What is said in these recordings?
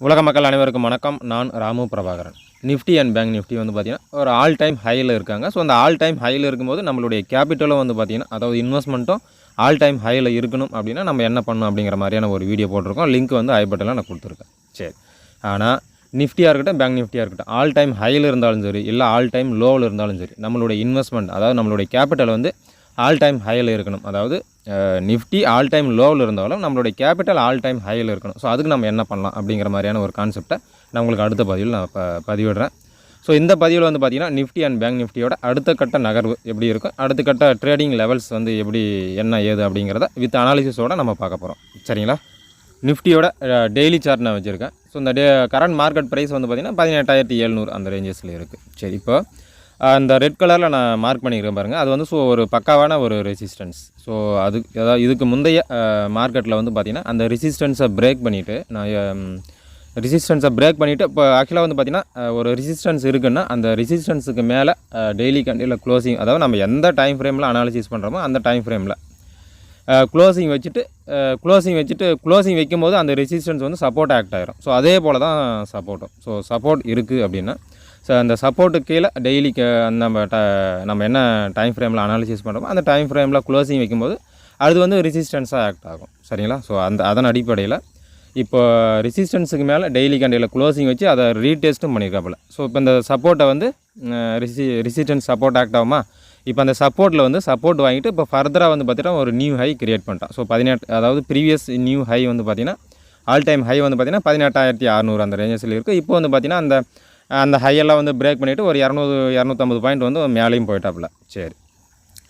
உலக மக்கள் அனைவருக்கும் வணக்கம். நான் Ramu Prabhakaran. Nifty and bank Nifty வந்து பார்த்திங்கன்னா ஒரு ஆல் டைம் ஹையில் இருக்காங்க. ஸோ அந்த ஆல் டைம் ஹையில் இருக்கும்போது நம்மளுடைய கேபிட்டலும் வந்து பார்த்திங்கன்னா அதாவது இன்வெஸ்ட்மெண்ட்டும் ஆல் டைம் ஹையில் இருக்கணும் அப்படின்னா நம்ம என்ன பண்ணணும் அப்படிங்கிற மாதிரியான ஒரு வீடியோ போட்டிருக்கோம். லிங்க் வந்து ஐ பட்டனில் நான் கொடுத்துருக்கேன். சரி, ஆனால் நிஃப்டியாக இருக்கட்டும் பேங்க் நிஃப்டியாக இருக்கட்டும் ஆல் டைம் ஹையில் இருந்தாலும் சரி இல்லை ஆல் டைம் லோவில் இருந்தாலும் சரி நம்மளுடைய இன்வெஸ்ட்மெண்ட் அதாவது நம்மளுடைய கேபிட்டல் வந்து ஆல் டைம் ஹையில் இருக்கணும். அதாவது நிஃப்டி ஆல் டைம் லோவில் இருந்தாலும் நம்மளுடைய கேபிட்டல் ஆல் டைம் ஹையில் இருக்கணும். ஸோ அதுக்கு நம்ம என்ன பண்ணலாம் அப்படிங்கிற மாதிரியான ஒரு கான்செப்டை நான் உங்களுக்கு அடுத்த பதிவில் நான் பதிவிடுறேன். ஸோ இந்த பதிவில் வந்து பார்த்திங்கன்னா நிஃப்டி அண்ட் பேங்க் நிஃப்டியோட அடுத்த கட்ட நகர்வு எப்படி இருக்கும், அடுத்த கட்ட ட்ரேடிங் லெவல்ஸ் வந்து எப்படி என்ன ஏது அப்படிங்கிறத வித் அனாலிசிஸோடு நம்ம பார்க்க போகிறோம். சரிங்களா? நிஃப்டியோட டெய்லி சார்ட் நான் வச்சுருக்கேன். ஸோ இந்த கரண்ட் மார்க்கெட் ப்ரைஸ் வந்து பார்த்திங்கன்னா 18,700 அந்த ரேஞ்சஸில் இருக்குது. சரி, இப்போ அந்த ரெட் கலரில் நான் மார்க் பண்ணிக்கிறேன் பாருங்கள். அது வந்து ஸோ ஒரு பக்காவான ஒரு ரெசிஸ்டன்ஸ். ஸோ அது அதாவது இதுக்கு முந்தைய மார்க்கெட்டில் வந்து பார்த்திங்கன்னா அந்த ரெசிஸ்டன்ஸை பிரேக் பண்ணிவிட்டு இப்போ ஆக்சுவலாக வந்து பார்த்திங்கன்னா ஒரு ரெசிஸ்டன்ஸ் இருக்குன்னா அந்த ரெசிஸ்டன்ஸுக்கு மேலே டெய்லி கண்டியில் க்ளோசிங், அதாவது நம்ம எந்த டைம் ஃப்ரேமில் அனாலிசிஸ் பண்ணுறோமோ அந்த டைம் ஃப்ரேமில் க்ளோசிங் வைக்கும்போது அந்த ரெசிஸ்டன்ஸ் வந்து சப்போர்ட் ஆக்ட் ஆகிரும். ஸோ அதே போல் தான் சப்போர்ட்டும். ஸோ சப்போர்ட் இருக்குது அப்படின்னா ஸோ அந்த சப்போர்ட்டுக்கு கீழே டெய்லிக்கு நம்ம என்ன டைம் ஃப்ரேமில் அனாலிசிஸ் பண்ணுறோமோ அந்த டைம் ஃப்ரேமில் க்ளோசிங் வைக்கும்போது அது வந்து ரெசிஸ்டன்ஸாக ஆக்ட் ஆகும். சரிங்களா? ஸோ அதன் அடிப்படையில் இப்போ ரெசிஸ்டன்ஸுக்கு மேலே டெய்லி கண்டியில் க்ளோசிங் வச்சு அதை ரீடெஸ்ட்டும் பண்ணியிருக்காப்புல. ஸோ இப்போ இந்த சப்போர்ட்டை வந்து ரெசிஸ்டன்ஸ் சப்போர்ட் ஆக்ட் ஆகுமா, இப்போ அந்த சப்போர்ட்டில் வந்து சப்போர்ட் வாங்கிட்டு இப்போ ஃபர்தராக வந்து பார்த்திங்கன்னா ஒரு நியூ ஹை கிரியேட் பண்ணிட்டான். ஸோ 18 அதாவது ப்ரீவியஸ் நியூ ஹை வந்து பார்த்திங்கன்னா ஆல் டைம் ஹை வந்து பார்த்திங்கன்னா 18,600 அந்த ரேஞ்சஸில் இருக்குது. இப்போ வந்து பார்த்திங்கன்னா அந்த ஹையெல்லாம் வந்து பிரேக் பண்ணிவிட்டு ஒரு 200-250 பாயிண்ட் வந்து மேலேயும் போயிட்டாப்புல. சரி,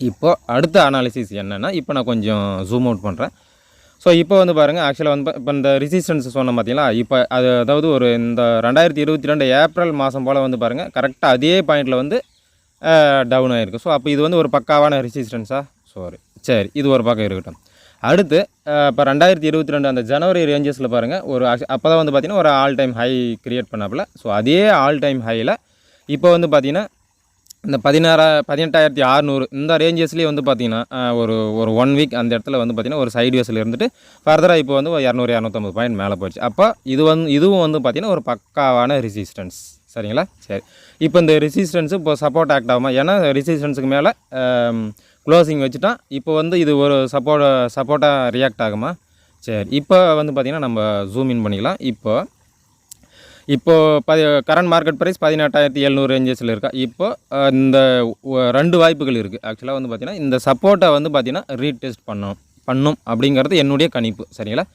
இப்போது அடுத்த அனாலிசிஸ் என்னென்னா இப்போ நான் கொஞ்சம் ஜூம் அவுட் பண்ணுறேன். ஸோ இப்போ வந்து பாருங்கள், ஆக்சுவலாக வந்து இப்போ இந்த ரெசிஸ்டன்ஸ் சொன்னோம் பார்த்தீங்களா, இப்போ அது அதாவது ஒரு இந்த 2022 ஏப்ரல் மாதம் போல் வந்து பாருங்கள் கரெக்டாக அதே பாயிண்டில் வந்து டவுன் ஆகிருக்கு. ஸோ அப்போ இது வந்து ஒரு பக்காவான ரெசிஸ்டன்ஸாக சரி இது ஒரு பக்கம் இருக்கட்டும். அடுத்து இப்போ 2022 அந்த ஜனவரி ரேஞ்சஸில் பாருங்கள் ஒரு அப்போ தான் வந்து பார்த்திங்கன்னா ஒரு ஆல் டைம் ஹை க்ரியேட் பண்ணாப்புல. ஸோ அதே ஆல் டைம் ஹையில் இப்போ வந்து பார்த்திங்கன்னா இந்த 18,600 இந்த ரேஞ்சஸ்லேயே வந்து பார்த்திங்கன்னா ஒரு 1 வீக் அந்த இடத்துல வந்து பார்த்திங்கன்னா ஒரு சைட்வேஸில் இருந்துட்டு ஃபர்தராக இப்போ வந்து 200-250 பாயிண்ட் மேலே போயிடுச்சு. அப்போ இதுவும் வந்து பார்த்திங்கன்னா ஒரு பக்காவான ரெசிஸ்டன்ஸ். சரிங்களா? சரி, இப்போ இந்த ரெசிஸ்டன்ஸு இப்போ சப்போர்ட் ஆக்ட் ஆகுமா, ஏன்னா ரெசிஸ்டன்ஸுக்கு மேலே க்ளோசிங் வச்சுட்டான். இப்போ வந்து இது ஒரு சப்போர்ட்டாக ரியாக்ட் ஆகுமா? சரி, இப்போ வந்து பார்த்திங்கன்னா நம்ம ஜூம் இன் பண்ணிக்கலாம். இப்போது கரண்ட் மார்க்கெட் ப்ரைஸ் 18,700 ரேஞ்சஸில் இருக்கா. இப்போ இந்த 2 வாய்ப்புகள் இருக்குது. ஆக்சுவலாக வந்து பார்த்திங்கன்னா இந்த சப்போர்ட்டை வந்து பார்த்திங்கன்னா ரீடெஸ்ட் பண்ணும் அப்படிங்கிறது என்னுடைய கணிப்பு. சரிங்களா?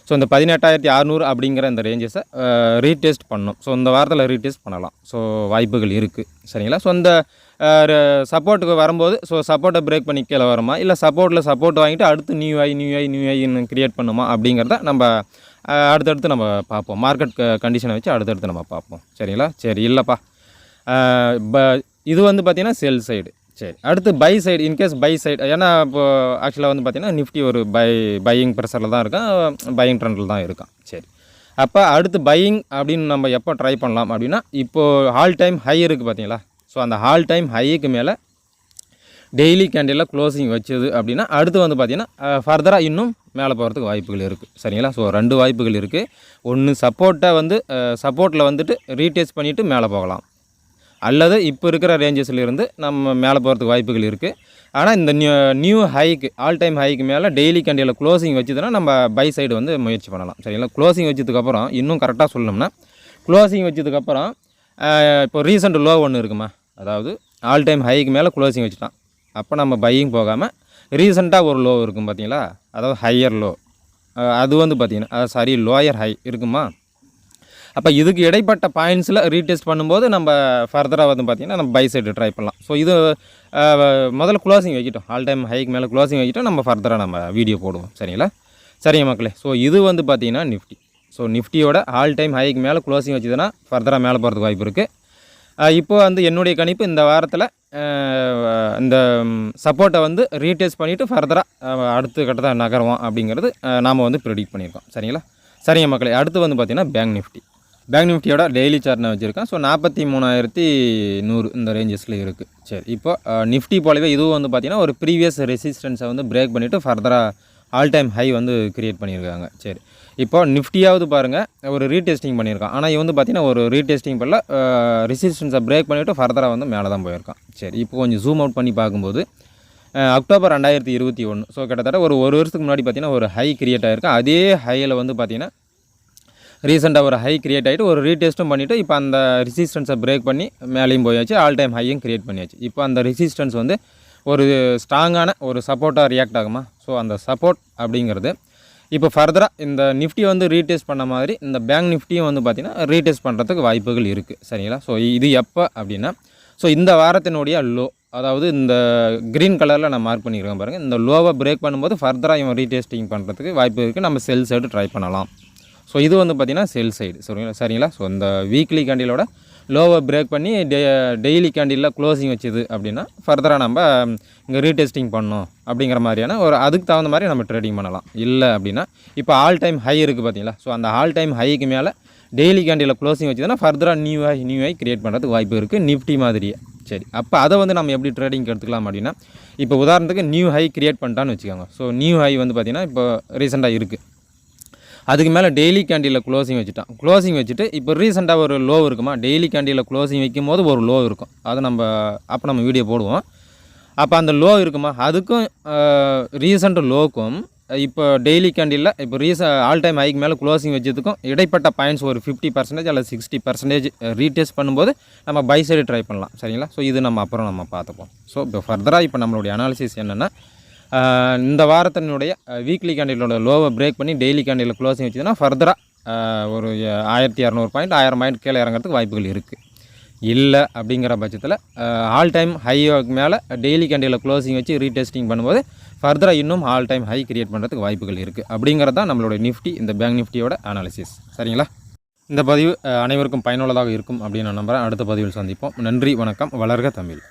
ஸோ இந்த 18,600 அப்படிங்கிற இந்த ரேஞ்சஸை ரீடெஸ்ட் பண்ணணும். ஸோ இந்த வாரத்தில் ரீடெஸ்ட் பண்ணலாம். ஸோ வாய்ப்புகள் இருக்குது. சரிங்களா? ஸோ இந்த சப்போர்ட்டுக்கு வரும்போது ஸோ சப்போர்ட்டை பிரேக் பண்ணி கீழே வருமா, இல்லை சப்போர்ட் வாங்கிட்டு அடுத்து நியூ ஐன்னு க்ரியேட் பண்ணுமா அப்படிங்கிறத நம்ம அடுத்தடுத்து நம்ம பார்ப்போம். மார்க்கெட் கண்டிஷனை வச்சு அடுத்தடுத்து நம்ம பார்ப்போம். சரிங்களா? சரி, இல்லைப்பா இது வந்து பார்த்திங்கன்னா செல் சைடு. சரி, அடுத்து buy side. In case buy side, ஏன்னா இப்போது ஆக்சுவலாக வந்து பார்த்திங்கன்னா நிஃப்டி ஒரு பையிங் ப்ரெஷரில் தான் இருக்கான், பையிங் ட்ரெண்டில் தான் இருக்கான். சரி, அப்போ அடுத்து பையிங் அப்படின்னு நம்ம எப்போ ட்ரை பண்ணலாம் அப்படின்னா இப்போது ஆல் டைம் ஹை இருக்குது பார்த்தீங்களா. ஸோ அந்த ஆல் டைம் ஹைக்கு மேலே டெய்லி கேண்டிலில் க்ளோசிங் வச்சது அப்படின்னா அடுத்து வந்து பார்த்திங்கன்னா ஃபர்தராக இன்னும் மேலே போகிறதுக்கு வாய்ப்புகள் இருக்குது. சரிங்களா? ஸோ 2 வாய்ப்புகள் இருக்குது. ஒன்று சப்போர்ட்டில் வந்துட்டு ரீடெஸ்ட் பண்ணிவிட்டு மேலே போகலாம், அல்லது இப்போ இருக்கிற ரேஞ்சஸில் இருந்து நம்ம மேலே போகிறதுக்கு வாய்ப்புகள் இருக்குது. ஆனால் இந்த நியூ ஹைக்கு ஆல் டைம் ஹைக்கு மேலே டெய்லி கேண்டிலில் க்ளோசிங் வச்சுதுன்னா நம்ம பை சைடு வந்து முயற்சி பண்ணலாம். சரிங்களா? க்ளோசிங் வச்சதுக்கப்புறம் இன்னும் கரெக்டாக சொல்லணும்னா க்ளோசிங் வச்சதுக்கப்புறம் இப்போ ரீசெண்ட் லோ ஒன்று இருக்குமா, அதாவது ஆல் டைம் ஹைக்கு மேலே க்ளோசிங் வச்சுட்டான். அப்போ நம்ம பையிங் போகாமல் ரீசெண்டாக ஒரு லோ இருக்கும் பார்த்தீங்களா, அதாவது ஹையர் லோ, அது வந்து பார்த்திங்கன்னா லோயர் ஹை இருக்குமா. அப்போ இதுக்கு இடைப்பட்ட பாயிண்ட்ஸில் ரீடெஸ்ட் பண்ணும்போது நம்ம ஃபர்தராக வந்து பார்த்திங்கன்னா நம்ம பை சைடு ட்ரை பண்ணலாம். ஸோ இது முதல்ல க்ளோசிங் வைக்கிட்டோம், ஆல் டைம் ஹைக்கு மேலே க்ளோசிங் வைக்கிட்டோம், நம்ம ஃபர்தராக நம்ம வீடியோ போடுவோம். சரிங்களா? சரிங்க மக்களே. ஸோ இது வந்து பார்த்திங்கன்னா நிஃப்டி. ஸோ நிஃப்டியோட ஆல் டைம் ஹைக்கு மேலே க்ளோசிங் வச்சுதுன்னா ஃபர்தராக மேலே போகிறதுக்கு வாய்ப்பு இருக்குது. இப்போது வந்து என்னுடைய கணிப்பு இந்த வாரத்தில் இந்த சப்போர்ட்டை வந்து ரீடெஸ்ட் பண்ணிவிட்டு ஃபர்தராக அடுத்த கட்டத்தை நகருவோம் அப்படிங்கிறது நாம் வந்து ப்ரெடிக்ட் பண்ணியிருக்கோம். சரிங்களா? சரிங்க மக்களே. அடுத்து வந்து பார்த்திங்கன்னா பேங்க் நிஃப்டியோட டெய்லி சார்ட் நான் வச்சுருக்கேன். ஸோ 43,100 இந்த ரேஞ்சஸில் இருக்குது. சரி, இப்போ நிஃப்டி போலவே இதுவும் வந்து பார்த்திங்கன்னா ஒரு ப்ரீவியஸ் ரெசிஸ்டன்ஸை வந்து பிரேக் பண்ணிவிட்டு ஃபர்தராக ஆல் டைம் ஹை வந்து கிரியேட் பண்ணியிருக்காங்க. சரி, இப்போ நிஃப்டியாவது பாருங்கள் ஒரு ரீடெஸ்டிங் பண்ணியிருக்கான். ஆனால் இவன் வந்து பார்த்தீங்கன்னா ஒரு ரீடெஸ்டிங் பண்ணல, ரெசிஸ்டன்ஸை பிரேக் பண்ணிவிட்டு ஃபர்தராக வந்து மேலே தான் போயிருக்கான். சரி, இப்போ கொஞ்சம் ஜூம் அவுட் பண்ணி பார்க்கும்போது அக்டோபர் 2021, ஸோ கிட்டத்தட்ட ஒரு வருஷத்துக்கு முன்னாடி பார்த்தீங்கன்னா ஒரு ஹை கிரியேட் ஆகிருக்கு. அதே ஹையில் வந்து பார்த்தீங்கன்னா ரீசெண்டாக ஒரு ஹை கிரியேட் ஆகிட்டு ஒரு ரீடெஸ்ட்டும் பண்ணிவிட்டு இப்போ அந்த ரெசிஸ்டன்ஸை பிரேக் பண்ணி மேலேயும் போயாச்சு, ஆல் டைம் ஹையும் கிரியேட் பண்ணியாச்சு. இப்போ அந்த ரெசிஸ்டன்ஸ் வந்து ஒரு ஸ்ட்ராங்கான ஒரு சப்போர்ட்டாக ரியாக்ட் ஆகுமா? ஸோ அந்த சப்போர்ட் அப்படிங்கிறது இப்போ ஃபர்தராக இந்த நிஃப்டி வந்து ரீடெஸ்ட் பண்ண மாதிரி இந்த பேங்க் நிஃப்டியும் வந்து பார்த்திங்கன்னா ரீடெஸ்ட் பண்ணுறதுக்கு வாய்ப்புகள் இருக்குது. சரிங்களா? ஸோ இது எப்போ அப்படின்னா, ஸோ இந்த வாரத்தினுடைய லோ, அதாவது இந்த க்ரீன் கலரில் நான் மார்க் பண்ணியிருக்கேன் பாருங்கள், இந்த லோவை பிரேக் பண்ணும்போது ஃபர்தராக இவன் ரீடெஸ்டிங் பண்ணுறதுக்கு வாய்ப்பு இருக்குது. நம்ம செல் சைடு ட்ரை பண்ணலாம். ஸோ இது வந்து பார்த்திங்கன்னா செல் சைடு. சரிங்களா? ஸோ இந்த வீக்லி கேண்டிலோட லோவை பிரேக் பண்ணி டெய்லி கேண்டிலில் க்ளோசிங் வச்சுது அப்படின்னா ஃபர்தராக நம்ம இங்கே ரீடெஸ்டிங் பண்ணோம் அப்படிங்கிற மாதிரியான ஒரு அதுக்கு தகுந்த மாதிரி நம்ம ட்ரேடிங் பண்ணலாம். இல்லை அப்படின்னா இப்போ ஆல் டைம் ஹை இருக்குது பார்த்தீங்களா? ஸோ அந்த ஆல் டைம் ஹைக்கு மேலே டெய்லி கேண்டிலில் க்ளோசிங் வச்சுதுன்னா ஃபர்தராக நியூ ஹை கிரியேட் பண்ணுறதுக்கு வாய்ப்பு இருக்குது நிஃப்டி மாதிரியே. சரி, அப்போ அதை வந்து நம்ம எப்படி ட்ரேடிங் எடுத்துக்கலாம் அப்படின்னா, இப்போ உதாரணத்துக்கு நியூ ஹை கிரியேட் பண்ணிட்டான்னு வச்சுக்கோங்க. ஸோ நியூ ஹை வந்து பார்த்திங்கன்னா இப்போ ரீசெண்டாக இருக்குது, அதுக்கு மேலே டெய்லி கேண்டிலில் க்ளோசிங் வச்சுட்டான். க்ளோசிங் வச்சுட்டு இப்போ ரீசெண்டாக ஒரு லோ இருக்குமா, டெய்லி கேண்டிலில் க்ளோசிங் வைக்கும் போது ஒரு லோ இருக்கும், அதை நம்ம வீடியோ போடுவோம். அப்போ அந்த லோ இருக்குமா, அதுக்கும் ரீசெண்ட் லோக்கும் இப்போ டெய்லி கேண்டிலில் இப்போ ஆல் டைம் ஹைக்கு மேலே க்ளோசிங் வச்சதுக்கும் இடைப்பட்ட பாயிண்ட்ஸ் ஒரு 50% அல்லது 60% ரீடெஸ்ட் பண்ணும்போது நம்ம பை சைடு ட்ரை பண்ணலாம். சரிங்களா? ஸோ இது அப்புறம் நம்ம பார்த்துப்போம். ஸோ இப்போ ஃபர்தராக இப்போ நம்மளுடைய அனாலிசிஸ் என்னென்னா, இந்த வாரத்தினுடைய வீக்லி கேண்டிலோட லோவை பிரேக் பண்ணி டெய்லி கேண்டிலில் க்ளோசிங் வச்சுதுன்னா ஃபர்தராக ஒரு 1200 பாயிண்ட் 1000 பாயிண்ட் கீழே இறங்கிறதுக்கு வாய்ப்புகள் இருக்குது. இல்லை அப்படிங்கிற பட்சத்தில் ஆல் டைம் ஹைக்கு மேலே டெய்லி கேண்டிலில் க்ளோசிங் வச்சு ரீடெஸ்டிங் பண்ணும்போது ஃபர்தராக இன்னும் ஆல் டைம் ஹை கிரியேட் பண்ணுறதுக்கு வாய்ப்புகள் இருக்குது. அப்படிங்கிறது தான் நம்மளுடைய நிஃப்டி, இந்த பேங்க் நிஃப்டியோட அனாலிசிஸ். சரிங்களா? இந்த பதிவு அனைவருக்கும் பயனுள்ளதாக இருக்கும் அப்படின்னு நான் நம்புகிறேன். அடுத்த பதிவில் சந்திப்போம். நன்றி, வணக்கம். வளர்க தமிழ்.